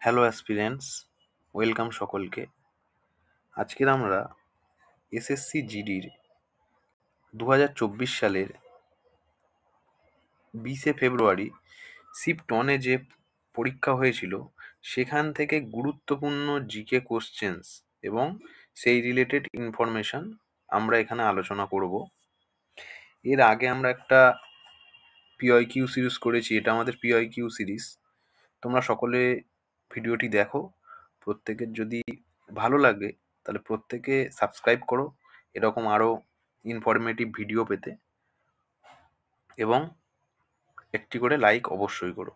Hello aspirants, welcome সকলকে। আজকের আমরা এসএসসি জিডির 2024 সালের 20শে ফেব্রুয়ারি শিফট 1-এ যে পরীক্ষা হয়েছিল সেখান থেকে গুরুত্বপূর্ণ জিকে কোশ্চেন্স এবং সেই রিলেটেড ইনফরমেশন আমরা এখানে আলোচনা করব। এর আগে আমরা একটা পিওয়াইকিউ সিরিজ করেছি, এটা আমাদের পিওয়াইকিউ সিরিজ। তোমরা সকলে ভিডিওটি দেখো। প্রত্যেকের যদি ভালো লাগে তাহলে প্রত্যেকে সাবস্ক্রাইব করো এরকম আরও ইনফরমেটিভ ভিডিও পেতে, এবং একটি করে লাইক অবশ্যই করো।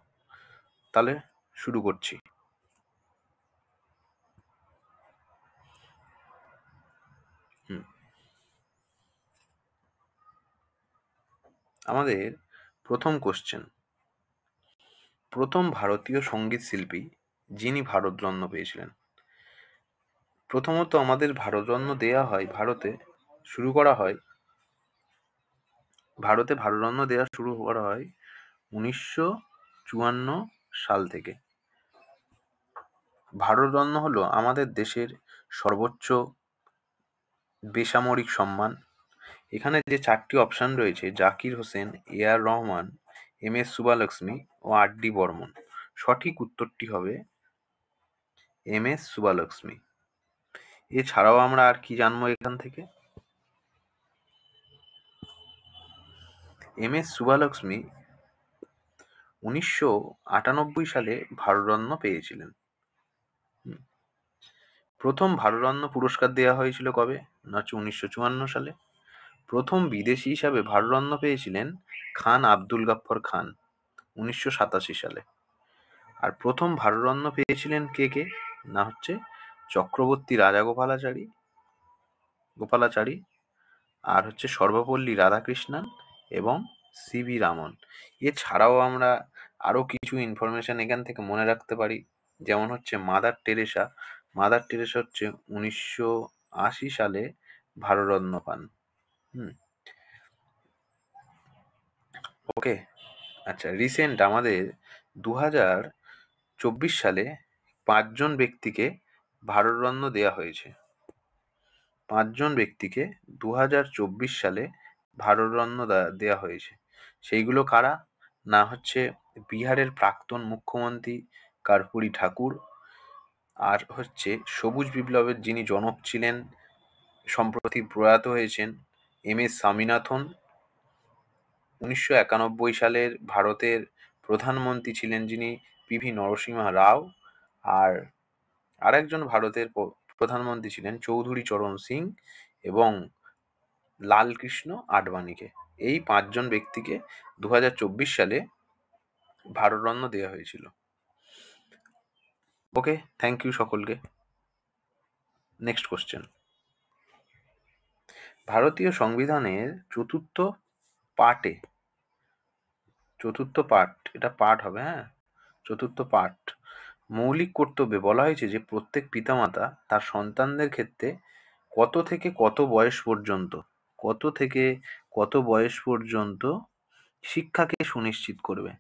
তাহলে শুরু করছি। আমাদের প্রথম কোশ্চেন, প্রথম ভারতীয় সঙ্গীত শিল্পী যিনি ভারতরত্ন পেয়েছিলেন। প্রথমত আমাদের ভারতরত্ন দেওয়া হয় ভারতে ভারতরত্ন দেওয়া শুরু করা হয় 1954 সাল থেকে। ভারতরত্ন হলো আমাদের দেশের সর্বোচ্চ বেসামরিক সম্মান। এখানে যে 4টি অপশন রয়েছে, জাকির হোসেন, এ.আর. রহমান, এম.এস. সুব্বালক্ষ্মী ও আর.ডি. বর্মন। সঠিক উত্তরটি হবে এম.এস. সুব্বালক্ষ্মী। এছাড়াও আমরা আর কি জানবো এখান থেকে? এম.এস. সুব্বালক্ষ্মী 1998 সালে ভারতরত্ন পেয়েছিলেন। প্রথম ভারতরত্ন পুরস্কার দেওয়া হয়েছিল কবে? না হচ্ছে 1954 সালে। প্রথম বিদেশি হিসাবে ভারতরত্ন পেয়েছিলেন খান আব্দুল গাফফর খান 1987 সালে। আর প্রথম ভারতরত্ন পেয়েছিলেন কে কে? না হচ্ছে চক্রবর্তী গোপালাচারী, আর হচ্ছে সর্বপল্লী রাধাকৃষ্ণন এবং সি.ভি. রামন। এছাড়াও আমরা আরও কিছু ইনফরমেশন এখান থেকে মনে রাখতে পারি, যেমন হচ্ছে মাদার টেরেসা হচ্ছে 1980 সালে ভারতরত্ন পান। ওকে, আচ্ছা, রিসেন্ট আমাদের 2024 সালে 5জন ব্যক্তিকে ভারতরত্ন দেওয়া হয়েছে। 5জন ব্যক্তিকে 2024 সালে ভারতরত্ন দেওয়া হয়েছে। সেইগুলো কারা? না হচ্ছে বিহারের প্রাক্তন মুখ্যমন্ত্রী কর্পূরী ঠাকুর, আর হচ্ছে সবুজ বিপ্লবের যিনি জনক ছিলেন, সম্প্রতি প্রয়াত হয়েছেন, এম.এস. স্বামীনাথন। 1991 সালের ভারতের প্রধানমন্ত্রী ছিলেন যিনি পি.ভি. নরসিংহ রাও, আর আরেকজন ভারতের প্রধানমন্ত্রী ছিলেন চৌধুরী চরণ সিং এবং লালকৃষ্ণ আডবাণীকে। এই 5জন ব্যক্তিকে 2024 সালে ভারতরত্ন দেওয়া হয়েছিল। ওকে, থ্যাংক ইউ সকলকে। নেক্সট কোশ্চেন, ভারতীয় সংবিধানের চতুর্থ পাঠ মৌলিক কর্তব্যে বলা হয়েছে যে প্রত্যেক পিতামাতা তার সন্তানদের ক্ষেত্রে কত থেকে কত বয়স পর্যন্ত শিক্ষাকে সুনিশ্চিত করবে।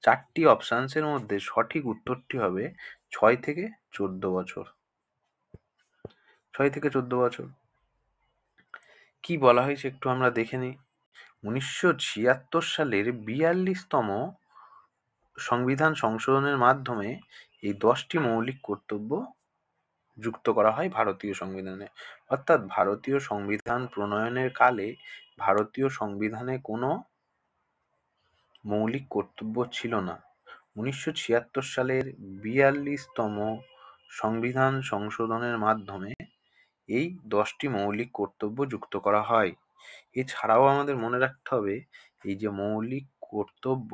4টি অপশানসের মধ্যে সঠিক উত্তরটি হবে 6 থেকে 14 বছর। 6 থেকে 14 বছর। কি বলা হয়েছে একটু আমরা দেখে নিই। 1976 সালের 42তম সংবিধান সংশোধনের মাধ্যমে এই 10টি মৌলিক কর্তব্য যুক্ত করা হয় ভারতীয় সংবিধানে। অর্থাৎ ভারতীয় সংবিধান প্রণয়নের কালে ভারতীয় সংবিধানে কোনো মৌলিক কর্তব্য ছিল না। 1976 সালের 42তম সংবিধান সংশোধনের মাধ্যমে এই 10টি মৌলিক কর্তব্য যুক্ত করা হয়। এছাড়াও আমাদের মনে রাখতে হবে, এই যে মৌলিক কর্তব্য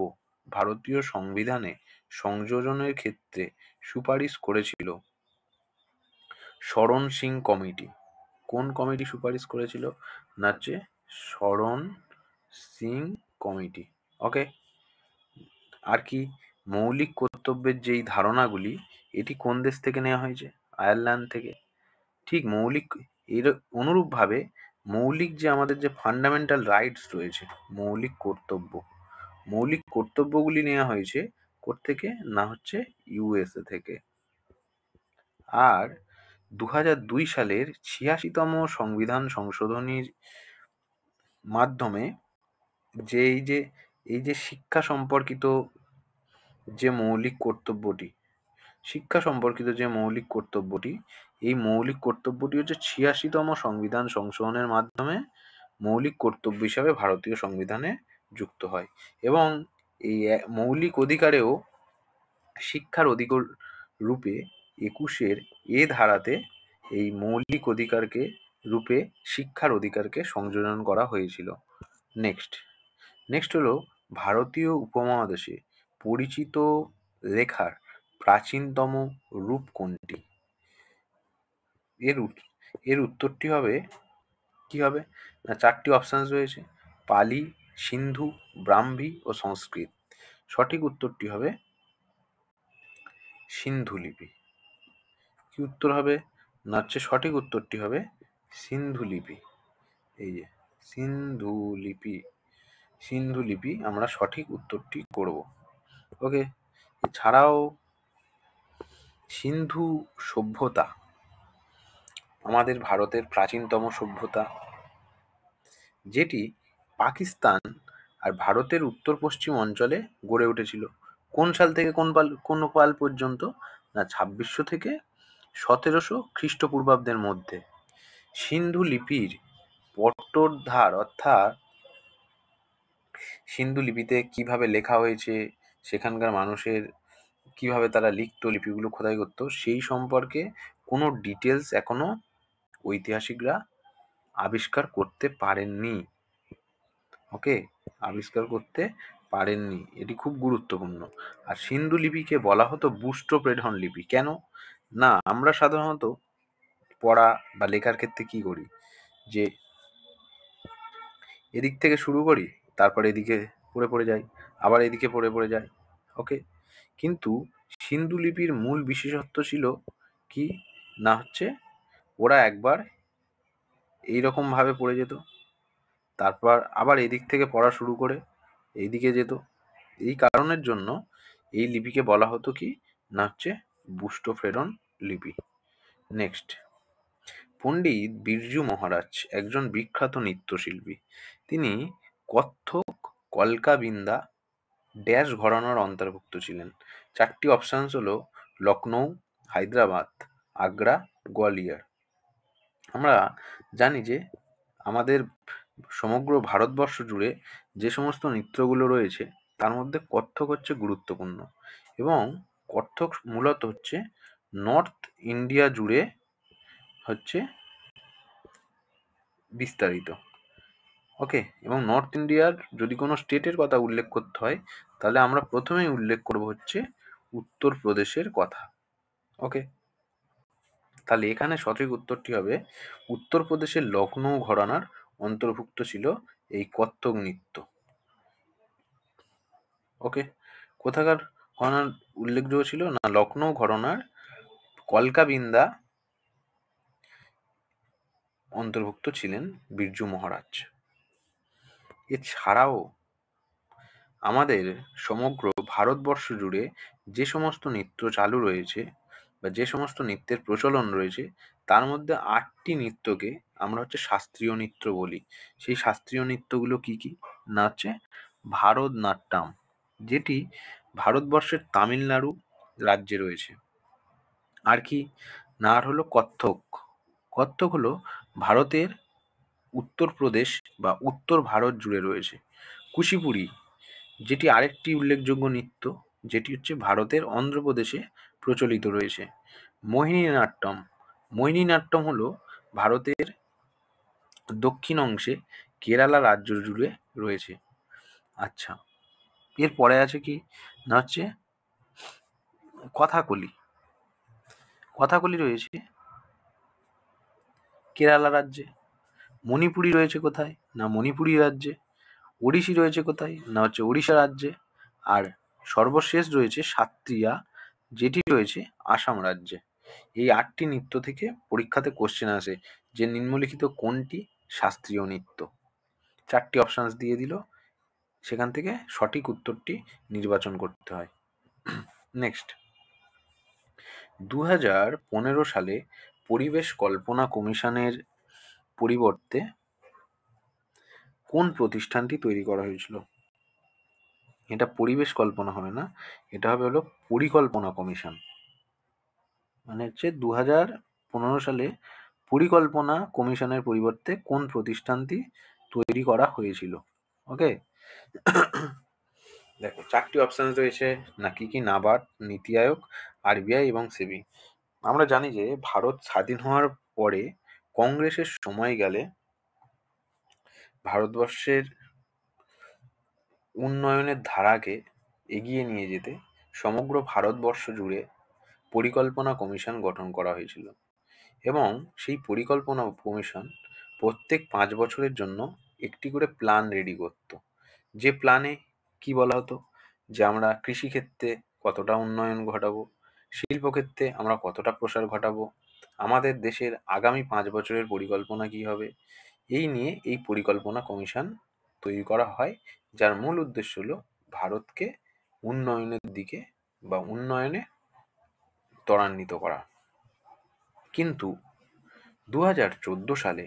ভারতীয় সংবিধানে সংযোজনের ক্ষেত্রে সুপারিশ করেছিল শরণ সিং কমিটি। কোন কমিটি সুপারিশ করেছিল? না হচ্ছে শরণ সিং কমিটি। ওকে, আর কি মৌলিক কর্তব্যের যেই ধারণাগুলি, এটি কোন দেশ থেকে নেওয়া হয়েছে? আয়ারল্যান্ড থেকে। ঠিক এর অনুরূপভাবে মৌলিক যে আমাদের যে ফান্ডামেন্টাল রাইটস রয়েছে, মৌলিক কর্তব্যগুলি নেওয়া হয়েছে কোত্থেকে? না হচ্ছে ইউএসএ থেকে। আর 2002 সালের 86তম সংবিধান সংশোধনীর মাধ্যমে যে এই যে শিক্ষা সম্পর্কিত যে মৌলিক কর্তব্যটি এই মৌলিক কর্তব্যটি হচ্ছে 86তম সংবিধান সংশোধনের মাধ্যমে মৌলিক কর্তব্য হিসাবে ভারতীয় সংবিধানে যুক্ত হয়। এবং এই মৌলিক অধিকারেও শিক্ষার অধিকার রূপে 21-এর ধারাতে এই মৌলিক অধিকারকে রূপে শিক্ষার অধিকারকে সংযোজন করা হয়েছিল। নেক্সট হলো ভারতীয় উপমহাদেশে পরিচিত লেখার প্রাচীনতম রূপ কোনটি? এর উত্তরটি হবে কি হবে না, 4টি অপশানস রয়েছে: পালি, সিন্ধু, ব্রাহ্মী ও সংস্কৃত। সঠিক উত্তরটি হবে সিন্ধু লিপি। কি উত্তর হবে না, সঠিক উত্তরটি হবে সিন্ধু লিপি। এই যে সিন্ধু লিপি আমরা সঠিক উত্তরটি করব। ওকে, এছাড়াও সিন্ধু সভ্যতা আমাদের ভারতের প্রাচীনতম সভ্যতা, যেটি পাকিস্তান আর ভারতের উত্তর পশ্চিম অঞ্চলে গড়ে উঠেছিল। কোন সাল থেকে কোন কাল পর্যন্ত না, 2600 থেকে 1700 খ্রিস্টপূর্বাব্দের মধ্যে। সিন্ধু লিপির পট্টোদ্ধার অর্থাৎ সিন্ধু লিপিতে কিভাবে লেখা হয়েছে, সেখানকার মানুষের কিভাবে তারা লিখতো, লিপিগুলো খোদাই করতো, সেই সম্পর্কে কোনো ডিটেলস এখনো ঐতিহাসিকরা আবিষ্কার করতে পারেননি। এটি খুব গুরুত্বপূর্ণ। আর সিন্ধু লিপিকে বলা হতো বুস্টো-প্রেডহন লিপি। কেন না, আমরা সাধারণত পড়া বা লেখার ক্ষেত্রে কি করি, যে এদিক থেকে শুরু করি, তারপর এদিকে পড়ে যাই, আবার এদিকে পড়ে যাই। ওকে, কিন্তু সিন্ধু লিপির মূল বিশেষত্ব ছিল কি না, ওরা একবার এইরকম ভাবে পড়ে যেত, তারপর আবার এদিক থেকে পড়া শুরু করে এইদিকে যেত। এই কারণের জন্য এই লিপিকে বলা হতো কি না, বুস্টো-প্রেডহন লিপি। নেক্সট, পণ্ডিত বিরজু মহারাজ একজন বিখ্যাত নৃত্যশিল্পী। তিনি কত্থক, কলকা বিন্দা ড্যাশ ঘরানার অন্তর্ভুক্ত ছিলেন। 4টি অপশানস হলো লখনৌ, হায়দ্রাবাদ, আগ্রা, গোয়ালিয়র। আমরা জানি যে আমাদের সমগ্র ভারতবর্ষ জুড়ে যে সমস্ত নৃত্যগুলো রয়েছে তার মধ্যে কত্থক হচ্ছে গুরুত্বপূর্ণ, এবং কত্থক মূলত হচ্ছে নর্থ ইন্ডিয়া জুড়ে বিস্তারিত। ওকে, এবং নর্থ ইন্ডিয়ার যদি কোনো স্টেটের কথা উল্লেখ করতে হয়, তাহলে আমরা প্রথমেই উল্লেখ করব উত্তরপ্রদেশের কথা। ওকে, তাহলে এখানে সঠিক উত্তরটি হবে উত্তরপ্রদেশের লখনৌ ঘরানার অন্তর্ভুক্ত ছিল এই কত্থক নৃত্য। ওকে, কোথাকার ঘরানার উল্লেখযোগ্য ছিল না, লখনৌ ঘরানার কলকা বিন্দা অন্তর্ভুক্ত ছিলেন বিরজু মহারাজ। এছাড়াও আমাদের সমগ্র ভারতবর্ষ জুড়ে যে সমস্ত নৃত্য চালু রয়েছে বা যে সমস্ত নৃত্যের প্রচলন রয়েছে, তার মধ্যে 8টি নৃত্যকে আমরা শাস্ত্রীয় নৃত্য বলি। সেই শাস্ত্রীয় নৃত্যগুলো কি কি না, ভারতনাট্যম, যেটি ভারতবর্ষের তামিলনাড়ু রাজ্যে রয়েছে। আর কি না, আর হলো কত্থক। কত্থক হলো ভারতের উত্তরপ্রদেশ বা উত্তর ভারত জুড়ে রয়েছে। কুচিপুড়ি, যেটি আরেকটি উল্লেখযোগ্য নৃত্য, যেটি ভারতের অন্ধ্রপ্রদেশে প্রচলিত রয়েছে। মোহিনীনাট্যম হলো ভারতের দক্ষিণ অংশে কেরালা রাজ্য জুড়ে রয়েছে। আচ্ছা, এরপরে আছে কি না, কথাকলি। কথাকলি রয়েছে কেরালা রাজ্যে। মণিপুরি রয়েছে কোথায় না, মণিপুরি রাজ্যে। ওড়িশি রয়েছে কোথায় না, ওড়িশা রাজ্যে। আর সর্বশেষ রয়েছে সাত্রিয়া, যেটি রয়েছে আসাম রাজ্যে। এই 8টি নৃত্য থেকে পরীক্ষাতে কোশ্চেন আসে যে নিম্নলিখিত কোনটি শাস্ত্রীয় নৃত্য। 4টি অপশানস দিয়ে দিল, সেখান থেকে সঠিক উত্তরটি নির্বাচন করতে হয়। নেক্সট, 2015 সালে পরিবেশ কল্পনা কমিশনের পরিবর্তে কোন প্রতিষ্ঠানটি তৈরি করা হয়েছিল? এটা পরিবেশ কল্পনা হবে না, এটা হবে হলো পরিকল্পনা কমিশন। মানে হচ্ছে 2015 সালে পরিকল্পনা কমিশনের পরিবর্তে কোন প্রতিষ্ঠানটি তৈরি করা হয়েছিল? ওকে, দেখো 4টি অপশন রয়েছে, না কি কি? নাবার্ড, নীতি আয়োগ, আরবিআই এবং সেবি। আমরা জানি যে ভারত স্বাধীন হওয়ার পরে কংগ্রেসের সময় গেলে ভারতবর্ষের উন্নয়নের ধারাকে এগিয়ে নিয়ে যেতে সমগ্র ভারতবর্ষ জুড়ে পরিকল্পনা কমিশন গঠন করা হয়েছিল এবং সেই পরিকল্পনা কমিশন প্রত্যেক 5 বছরের জন্য একটি করে প্ল্যান রেডি করত। যে প্ল্যানে কি বলা হতো যে আমরা কৃষিক্ষেত্রে কতটা উন্নয়ন ঘটাবো, শিল্পক্ষেত্রে আমরা কতটা প্রসার ঘটাবো, আমাদের দেশের আগামী 5 বছরের পরিকল্পনা কি হবে, এই নিয়ে এই পরিকল্পনা কমিশন তৈরি করা হয়, যার মূল উদ্দেশ্য হলো ভারতকে উন্নয়নের দিকে বা উন্নয়নে ত্বরান্বিত করা। কিন্তু 2014 সালে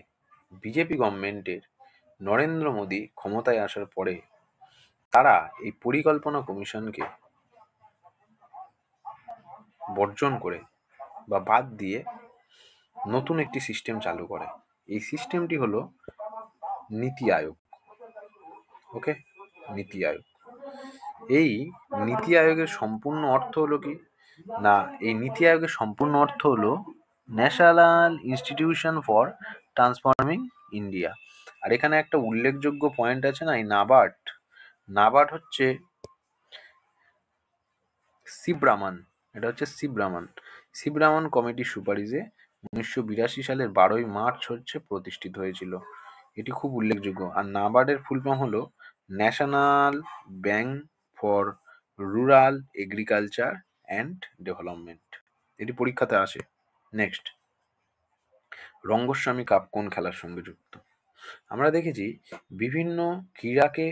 বিজেপি গভর্নমেন্টের নরেন্দ্র মোদী ক্ষমতায় আসার পরে তারা এই পরিকল্পনা কমিশনকে বর্জন করে বা বাদ দিয়ে নতুন একটি সিস্টেম চালু করে। এই সিস্টেমটি হলো নীতি আয়োগ। ওকে, নীতি আয়োগ। এই নীতি আয়োগের সম্পূর্ণ অর্থ হলো কি না, এই নীতি আয়োগের সম্পূর্ণ অর্থ হলো national institution for transforming India. আর এখানে একটা উল্লেখযোগ্য পয়েন্ট আছে না, এই নাবার্ড। নাবার্ড হচ্ছে শিবরামান, এটা হচ্ছে শিবরামান কমিটির সুপারিশে 1982 সালের 12ই মার্চ হচ্ছে প্রতিষ্ঠিত হয়েছিল। এটি খুব উল্লেখযোগ্য। আর নাবার্ডের ফুল ফর্ম হলো national bank for rural agriculture and development. এটি পরীক্ষাতে আসে। নেক্সট, রঙ্গস্বামী কাপ কোন খেলার সঙ্গে যুক্ত? আমরা দেখেছি বিভিন্ন ক্রীড়াকে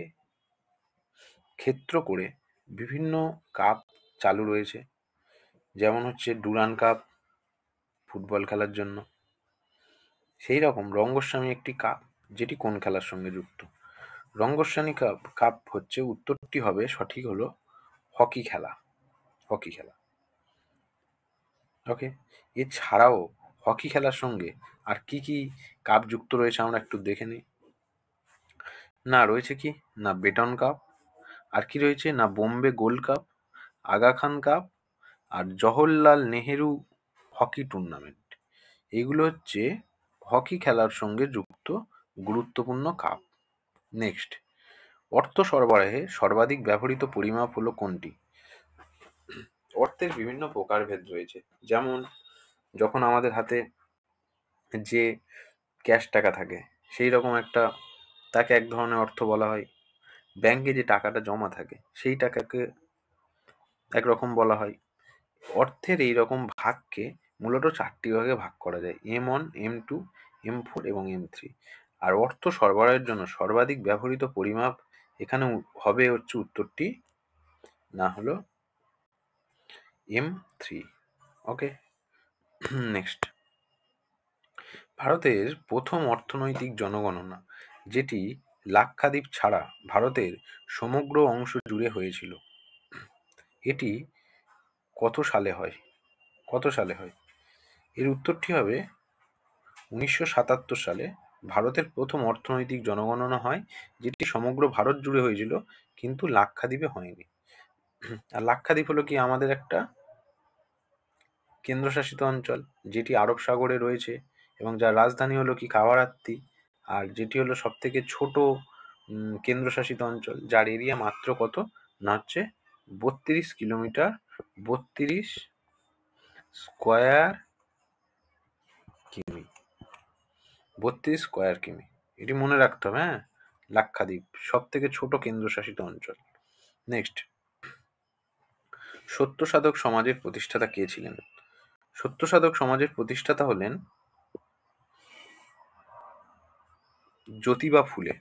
ক্ষেত্র করে বিভিন্ন কাপ চালু রয়েছে, যেমন হচ্ছে ডুরান্ড কাপ ফুটবল খেলার জন্য। সেই রকম রঙ্গস্বামী একটি কাপ, যেটি কোন খেলার সঙ্গে যুক্ত? রঙ্গস্বামী কাপ হচ্ছে, উত্তরটি হবে সঠিক হলো হকি খেলা। হকি খেলা। ওকে, এছাড়াও হকি খেলার সঙ্গে আর কি কি কাপ যুক্ত রয়েছে আমরা একটু দেখে নিই। না রয়েছে কি না বেটন কাপ, আর কি রয়েছে না Bombay gold cup, Aga Khan cup, আর জওহরলাল নেহেরু হকি টুর্নামেন্ট। এগুলো হচ্ছে হকি খেলার সঙ্গে যুক্ত গুরুত্বপূর্ণ কাপ। নেক্সট, অর্থ সরবরাহে সর্বাধিক ব্যবহৃত পরিমাপ হলো কোনটি? অর্থের বিভিন্ন প্রকারভেদ রয়েছে, যেমন যখন আমাদের হাতে যে ক্যাশ টাকা থাকে সেই রকম একটা, তাকে এক ধরনের অর্থ বলা হয়। ব্যাংকে যে টাকাটা জমা থাকে সেই টাকাকে একরকম বলা হয়। অর্থের এই রকম ভাগকে মূলত 4টি ভাগে ভাগ করা যায়, M1, M2, M4 এবং M3। আর অর্থ সরবরাহের জন্য সর্বাধিক ব্যবহৃত পরিমাপ এখানে হবে হচ্ছে উত্তরটি না হলো M3। ওকে, নেক্সট, ভারতের প্রথম অর্থনৈতিক জনগণনা, যেটি লাক্ষাদ্বীপ ছাড়া ভারতের সমগ্র অংশ জুড়ে হয়েছিল, এটি কত সালে হয়? এর উত্তরটি হবে 1977 সালে ভারতের প্রথম অর্থনৈতিক জনগণনা হয়, যেটি সমগ্র ভারত জুড়ে হয়েছিল, কিন্তু লাক্ষাদ্বীপে হয়নি। আর লাক্ষাদ্বীপ হলো কি আমাদের একটা কেন্দ্রশাসিত অঞ্চল, যেটি আরব সাগরে রয়েছে এবং যার রাজধানী হলো কি কাভারাত্তি, আর যেটি হলো সব থেকে ছোট কেন্দ্রশাসিত অঞ্চল, যার এরিয়া মাত্র কত না হচ্ছে 32 কিলোমিটার 32 স্কোয়ার কিমি। 32 স্কোয়ার কিমি, এটি মনে রাখতে হবে। হ্যাঁ, লাক্ষাদ্বীপ সব থেকে ছোট কেন্দ্রশাসিত অঞ্চল। নেক্সট, সত্য সাধক সমাজের প্রতিষ্ঠাতা কে ছিলেন? সত্য সাধক সমাজের প্রতিষ্ঠাতা হলেন জ্যোতিবা ফুলে।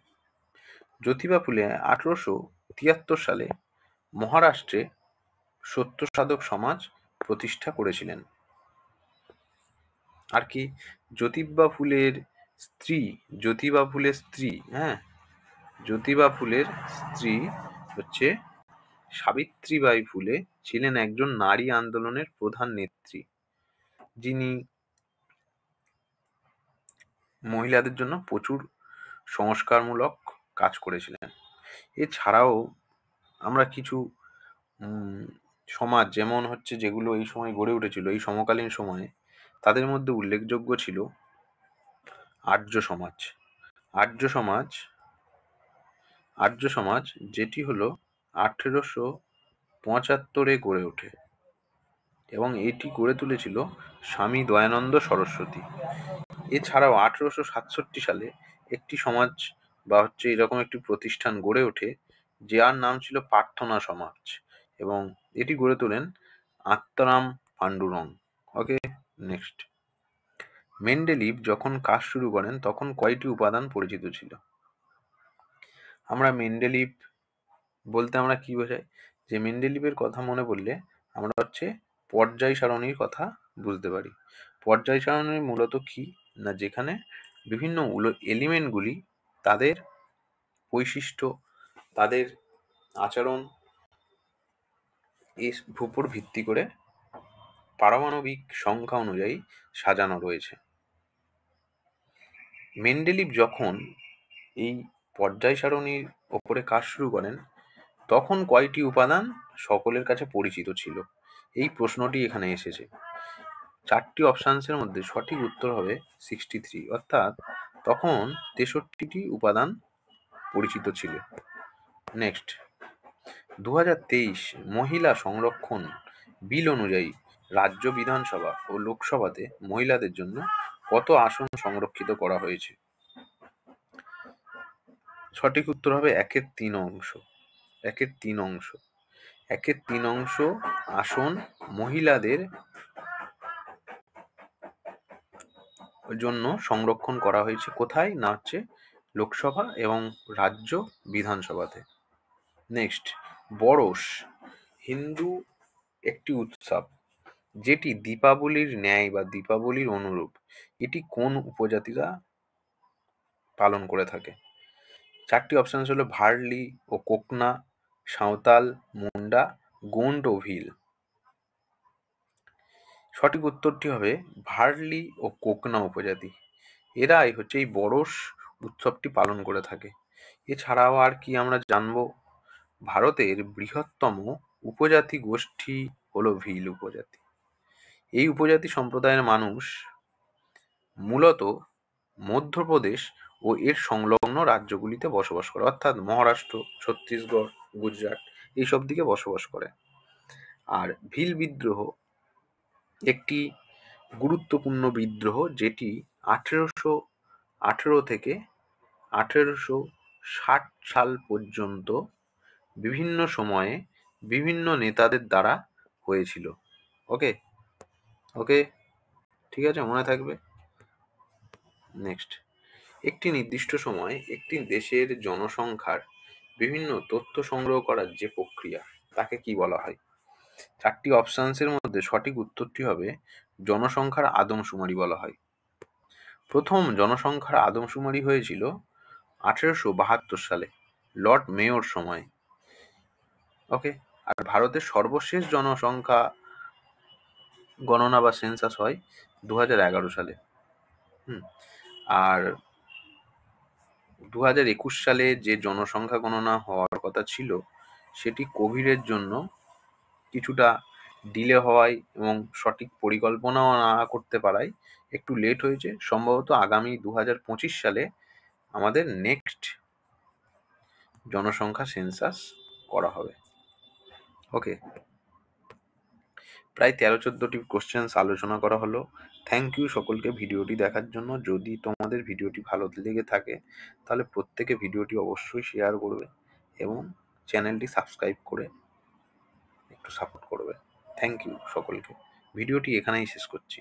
জ্যোতিবা ফুলে 1873 সালে মহারাষ্ট্রে সত্য সাধক সমাজ প্রতিষ্ঠা করেছিলেন। আর কি, জ্যোতিবা ফুলের স্ত্রী, হ্যাঁ, জ্যোতিবা ফুলের স্ত্রী হচ্ছে সাবিত্রীবাই ফুলে ছিলেন একজন নারী আন্দোলনের প্রধান নেত্রী, যিনি মহিলাদের জন্য প্রচুর সংস্কারমূলক কাজ করেছিলেন। এছাড়াও আমরা কিছু সমাজ যেমন হচ্ছে যেগুলো এই সময় গড়ে উঠেছিল এই সমকালীন সময়ে, তাদের মধ্যে উল্লেখযোগ্য ছিল আর্য সমাজ। আর্য সমাজ যেটি হলো 1875 গড়ে ওঠে এবং এটি গড়ে তুলেছিল স্বামী দয়ানন্দ সরস্বতী। এছাড়াও 1867 সালে একটি সমাজ বা হচ্ছে এরকম একটি প্রতিষ্ঠান গড়ে ওঠে, যার নাম ছিল প্রার্থনা সমাজ, এবং এটি গড়ে তোলেন আত্মারাম পান্ডুরং। ওকে, নেক্সট। মেন্ডেলিভ যখন কাজ শুরু করেন তখন কয়টি উপাদান পরিচিত ছিল? আমরা মেন্ডেলিভ বলতে আমরা কি বোঝাই, যে মেন্ডেলিভের কথা মনে পড়লে আমরা হচ্ছে পর্যায় সারণীর কথা বুঝতে পারি। পর্যায় সারণী মূলত কি না, যেখানে বিভিন্ন এলিমেন্টগুলি তাদের বৈশিষ্ট্য, তাদের আচরণ এর উপর ভিত্তি করে পারমাণবিক সংখ্যা অনুযায়ী সাজানো রয়েছে। মেন্ডেলিভ যখন এই পর্যায় সারণীর ওপরে কাজ শুরু করেন তখন কয়টি উপাদান সকলের কাছে পরিচিত ছিল? এই প্রশ্নটি এখানে এসেছে। 4টি অপশানসের মধ্যে সঠিক উত্তর হবে 63, অর্থাৎ তখন 63টি উপাদান পরিচিত ছিল। নেক্সট, 2023 মহিলা সংরক্ষণ বিল অনুযায়ী রাজ্য বিধানসভা ও লোকসভাতে মহিলাদের জন্য কত আসন সংরক্ষিত করা হয়েছে? সঠিক উত্তর হবে 1/3 আসন মহিলাদের জন্য সংরক্ষণ করা হয়েছে। কোথায় না হচ্ছে লোকসভা এবং রাজ্য বিধানসভাতে। নেক্সট, বরস হিন্দু একটি উৎসব যেটি দীপাবলির ন্যায় বা দীপাবলির অনুরূপ, এটি কোন উপজাতিরা পালন করে থাকে? 4টি অপশন হলো ভার্লি ও কোকনা, সাঁওতাল, মুন্ডা, গোন্ড ও ভিল। সঠিক উত্তরটি হবে ভার্লি ও কোকনা উপজাতি। এরাই হচ্ছে এই বরস উৎসবটি পালন করে থাকে। এছাড়াও আর কি আমরা জানবো, ভারতের বৃহত্তম উপজাতি গোষ্ঠী হলো ভিল উপজাতি। এই উপজাতি সম্প্রদায়ের মানুষ মূলত মধ্যপ্রদেশ ও এর সংলগ্ন রাজ্যগুলিতে বসবাস করে, অর্থাৎ মহারাষ্ট্র, ছত্তিশগড়, গুজরাট এইসব দিকে বসবাস করে। আর ভিল বিদ্রোহ একটি গুরুত্বপূর্ণ বিদ্রোহ, যেটি 1818 থেকে 1860 সাল পর্যন্ত বিভিন্ন সময়ে বিভিন্ন নেতাদের দ্বারা হয়েছিল। ওকে, ঠিক আছে, মনে থাকবে। নেক্সট, একটি নির্দিষ্ট সময় একটি দেশের জনসংখ্যার বিভিন্ন তথ্য সংগ্রহ করার যে প্রক্রিয়া তাকে কি বলা হয়? 4টি অপশানসের মধ্যে সঠিক উত্তরটি হবে জনসংখ্যার আদমশুমারি বলা হয়। প্রথম জনসংখ্যার আদমশুমারি হয়েছিল 1872 সালে লর্ড মেয়র সময়ে। ওকে, আর ভারতের সর্বশেষ জনসংখ্যা গণনা বা সেন্সাস হয় 2011 সালে। আর 2021 সালে যে জনসংখ্যা গণনা হওয়ার কথা ছিল সেটি কোভিডের জন্য কিছুটা ডিলে হওয়ায় এবং সঠিক পরিকল্পনাও না করতে পারায় একটু লেট হয়েছে। সম্ভবত আগামী 2025 সালে আমাদের নেক্সট জনসংখ্যা সেন্সাস করা হবে। ওকে, প্রায় 13-14টি কোশ্চেন্স আলোচনা করা হলো। থ্যাংক ইউ সকলকে ভিডিওটি দেখার জন্য। যদি তোমাদের ভিডিওটি ভালো লেগে থাকে তাহলে প্রত্যেকে ভিডিওটি অবশ্যই শেয়ার করবে এবং চ্যানেলটি সাবস্ক্রাইব করে একটু সাপোর্ট করবে। থ্যাংক ইউ সকলকে। ভিডিওটি এখানেই শেষ করছি।